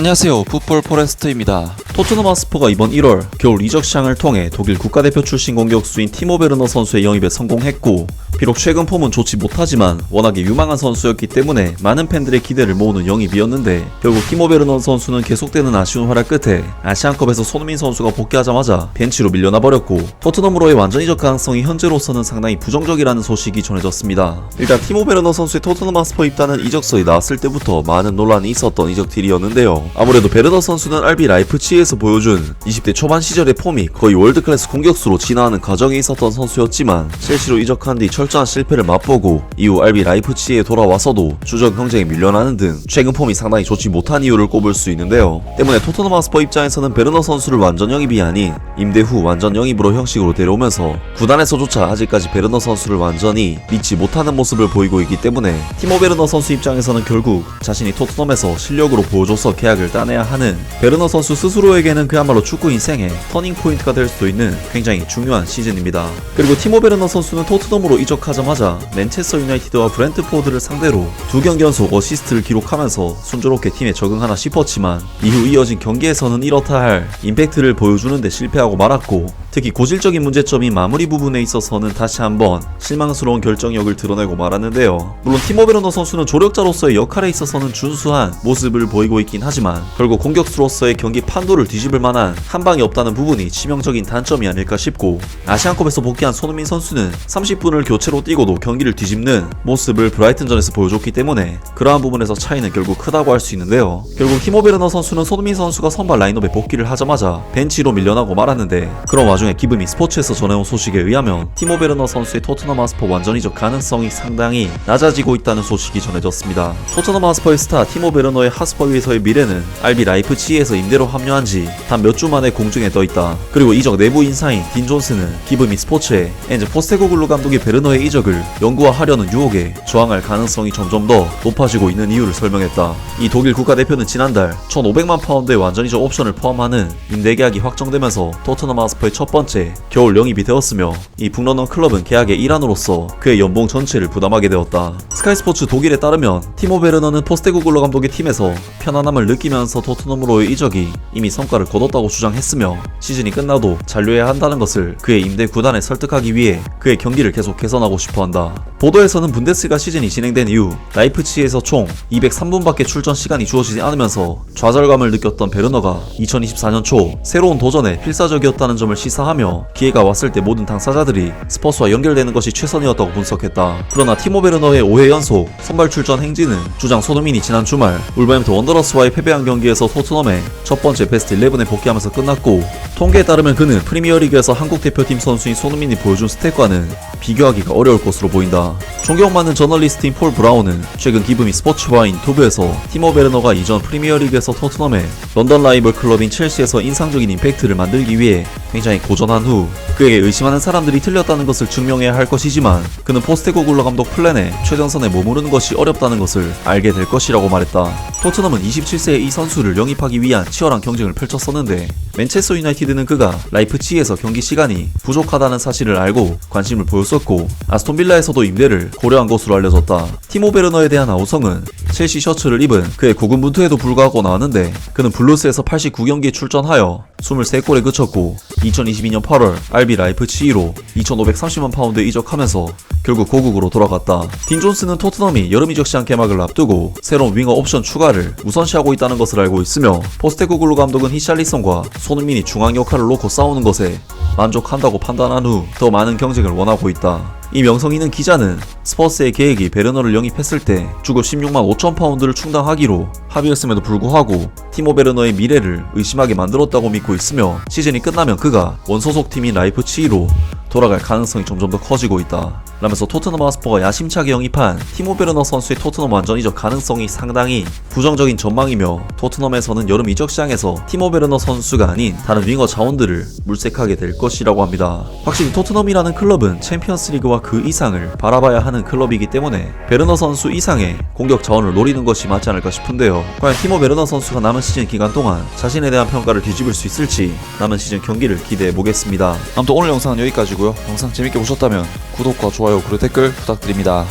안녕하세요, 풋볼 포레스트입니다. 토트넘 하스퍼가 이번 1월 겨울 이적 시장을 통해 독일 국가대표 출신 공격수인 티모 베르너 선수의 영입에 성공했고, 비록 최근 폼은 좋지 못하지만 워낙에 유망한 선수였기 때문에 많은 팬들의 기대를 모으는 영입이었는데, 결국 티모 베르너 선수는 계속되는 아쉬운 활약 끝에 아시안컵에서 손흥민 선수가 복귀하자마자 벤치로 밀려나 버렸고, 토트넘으로의 완전 이적 가능성이 현재로서는 상당히 부정적이라는 소식이 전해졌습니다. 일단 티모 베르너 선수의 토트넘 하스퍼 입단은 이적서에 나왔을 때부터 많은 논란이 있었던 이적 딜이었는데요. 아무래도 베르너 선수는 RB 라이프치히에서 보여준 20대 초반 시절의 폼이 거의 월드클래스 공격수로 진화하는 과정에 있었던 선수였지만, 첼시로 이적한 뒤 철저한 실패를 맛보고 이후 RB 라이프치히에 돌아와서도 주전 경쟁에 밀려나는 등 최근 폼이 상당히 좋지 못한 이유를 꼽을 수 있는데요. 때문에 토트넘 하스퍼 입장에서는 베르너 선수를 완전 영입이 아닌 임대 후 완전 영입으로 형식으로 데려오면서 구단에서조차 아직까지 베르너 선수를 완전히 믿지 못하는 모습을 보이고 있기 때문에, 티모 베르너 선수 입장에서는 결국 자신이 토트넘에서 실력으로 보여줘서 계약을 따내야 하는 베르너 선수 스스로에게는 그야말로 축구 인생의 터닝 포인트가 될 수도 있는 굉장히 중요한 시즌입니다. 그리고 티모 베르너 선수는 토트넘으로 이적하자마자 맨체스터 유나이티드와 브렌트포드를 상대로 2경기 연속 어시스트를 기록하면서 순조롭게 팀에 적응하나 싶었지만, 이후 이어진 경기에서는 이렇다 할 임팩트를 보여주는데 실패하고 말았고, 특히 고질적인 문제점인 마무리 부분에 있어서는 다시 한번 실망스러운 결정력을 드러내고 말았는데요. 물론 티모 베르너 선수는 조력자로서의 역할에 있어서는 준수한 모습을 보이고 있긴 하지만, 결국 공격수로서의 경기 판도를 뒤집을 만한 한 방이 없다는 부분이 치명적인 단점이 아닐까 싶고, 아시안컵에서 복귀한 손흥민 선수는 30분을 교체로 뛰고도 경기를 뒤집는 모습을 브라이튼전에서 보여줬기 때문에 그러한 부분에서 차이는 결국 크다고 할 수 있는데요. 결국 티모 베르너 선수는 손흥민 선수가 선발 라인업에 복귀를 하자마자 벤치로 밀려나고 말았는데, 그런 와중에 기브미 스포츠에서 전해온 소식에 의하면 티모 베르너 선수의 토트넘 하스퍼 완전 이적 가능성이 상당히 낮아지고 있다는 소식이 전해졌습니다. 토트넘 하스퍼의 스타 티모 베르너의 하스퍼에서의 미래는 RB 라이프치히에서 임대로 합류한 지 단 몇 주 만에 공중에 떠있다. 그리고 이적 내부 인사인 딘 존스는 기브미 스포츠에 엔제 포스테코글루 감독이 베르너의 이적을 영구화하려는 유혹에 저항할 가능성이 점점 더 높아지고 있는 이유를 설명했다. 이 독일 국가대표는 지난달 1,500만 파운드의 완전 이적 옵션을 포함하는 임대 계약이 확정되면서 토트넘 하스퍼의 첫 번째 겨울 영입이 되었으며, 이 북런던 클럽은 계약의 일환으로서 그의 연봉 전체를 부담하게 되었다. 스카이스포츠 독일에 따르면 티모 베르너는 포스테코글루 감독의 팀에서 편안함을 느끼면서 토트넘으로의 이적이 이미 성과를 거뒀다고 주장했으며, 시즌이 끝나도 잔류해야 한다는 것을 그의 임대 구단에 설득하기 위해 그의 경기를 계속 개선하고 싶어한다. 보도에서는 분데스리가 시즌이 진행된 이후 라이프치히에서 총 203분밖에 출전 시간이 주어지지 않으면서 좌절감을 느꼈던 베르너가 2024년 초 새로운 도전에 필사적이었다는 점을 시사하며, 기회가 왔을 때 모든 당사자들이 스퍼스와 연결되는 것이 최선이었다고 분석했다. 그러나 티모 베르너의 5회 연속 선발 출전 행진은 주장 손흥민이 지난 주말 울버햄튼 원더러스와의 패배한 경기에서 토트넘의 첫 번째 베스트 11에 복귀하면서 끝났고, 통계에 따르면 그는 프리미어리그에서 한국 대표팀 선수인 손흥민이 보여준 스탯과는 비교하기가 어려울 것으로 보인다. 존경받는 저널리스트인 폴 브라운은 최근 기브미 스포츠와 인터뷰에서 티모 베르너가 이전 프리미어리그에서 토트넘의 런던 라이벌 클럽인 첼시에서 인상적인 임팩트를 만들기 위해 굉장히 고전한 후 그에게 의심하는 사람들이 틀렸다는 것을 증명해야 할 것이지만, 그는 포스테코글루 감독 플랜에 최전선에 머무르는 것이 어렵다는 것을 알게 될 것이라고 말했다. 토트넘은 27세의 이 선수를 영입하기 위한 치열한 경쟁을 펼쳤었는데, 맨체스터 유나이티드는 그가 라이프치히에서 경기 시간이 부족하다는 사실을 알고 관심을 보였었고, 아스톤 빌라에서도 임대를 고려한 것으로 알려졌다. 티모 베르너에 대한 아우성은 첼시 셔츠를 입은 그의 고군분투에도 불구하고 나왔는데, 그는 블루스에서 89경기에 출전하여 23골에 그쳤고 2022년 8월 RB 라이프치히로 2,530만 파운드에 이적하면서 결국 고국으로 돌아갔다. 딘 존스는 토트넘이 여름 이적 시장 개막을 앞두고 새로운 윙어 옵션 추가를 우선시하고 있다는 것을 알고 있으며, 포스테코글루 감독은 히샬리송과 손흥민이 중앙 역할을 놓고 싸우는 것에 만족한다고 판단한 후 더 많은 경쟁을 원하고 있다. 이 명성있는 기자는 스퍼스의 계획이 베르너를 영입했을 때 주급 16만 5천 파운드를 충당하기로 합의했음에도 불구하고 티모 베르너의 미래를 의심하게 만들었다고 믿고 있으며, 시즌이 끝나면 그가 원소속 팀인 라이프치히로 돌아갈 가능성이 점점 더 커지고 있다. 라면서 토트넘 하스퍼가 야심차게 영입한 티모 베르너 선수의 토트넘 완전 이적 가능성이 상당히 부정적인 전망이며, 토트넘에서는 여름 이적 시장에서 티모 베르너 선수가 아닌 다른 윙어 자원들을 물색하게 될 것이라고 합니다. 확실히 토트넘이라는 클럽은 챔피언스리그와 그 이상을 바라봐야 하는 클럽이기 때문에 베르너 선수 이상의 공격 자원을 노리는 것이 맞지 않을까 싶은데요. 과연 티모 베르너 선수가 남은 시즌 기간 동안 자신에 대한 평가를 뒤집을 수 있을지 남은 시즌 경기를 기대해 보겠습니다. 아무튼 오늘 영상은 여기까지고요. 영상 재밌게 보셨다면 구독과 좋아요 그리고 댓글 부탁드립니다.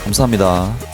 감사합니다.